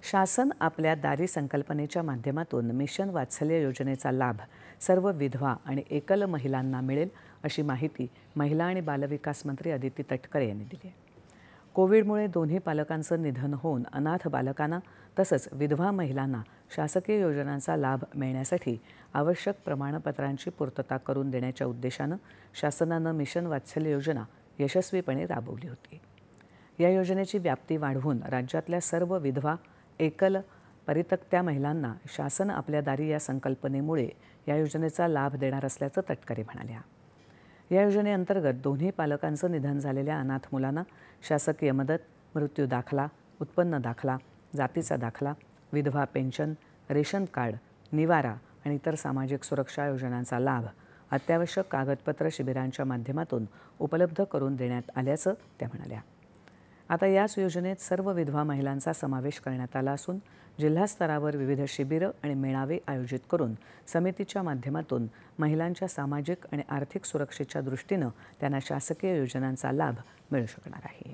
शासन आपल्या दारी संकल्पनेच्या माध्यमातून मिशन वात्सल्य योजनेचा लाभ सर्व विधवा आणि एकल महिलांना मिळेल अशी माहिती महिला आणि बालविकास मंत्री अदिती तटकरे यांनी दिली आहे। कोविडमुळे दोन्ही पालकांचं निधन होऊन अनाथ बालकांना तसंच विधवा महिलांना शासकीय योजनांचा लाभ मिळण्यासाठी आवश्यक प्रमाणपत्रांची पूर्तता करून देण्याच्या उद्देशानं शासनानं मिशन वात्सल्य योजना यशस्वीपणे राबवली होती। या योजनेची व्याप्ती वाढवून राज्यातल्या सर्व विधवा एकल परित्यक्त्या महिलांना शासन आपल्या दारी या संकल्पनेमुळे या योजनेचा लाभ देणार असल्याचं तटकरे म्हणाल्या। या योजनेअंतर्गत दोन्ही पालकांचं निधन झालेल्या अनाथ मुलांना शासकीय मदत, मृत्यू दाखला, उत्पन्न दाखला, जातीचा दाखला, विधवा पेन्शन, रेशन कार्ड, निवारा आणि इतर सामाजिक सुरक्षा योजनांचा लाभ अत्यावश्यक कागदपत्र शिबिरांच्या माध्यमातून उपलब्ध करून देण्यात आल्याचं त्या म्हणाल्या। आता याच योजनेत सर्व विधवा महिलांचा समावेश करण्यात आला असून जिल्हा स्तरावर विविध शिबिरं आणि मेळावे आयोजित करून समितीच्या माध्यमातून महिलांच्या सामाजिक आणि आर्थिक सुरक्षेच्या दृष्टीनं त्यांना शासकीय योजनांचा लाभ मिळू शकणार आहे।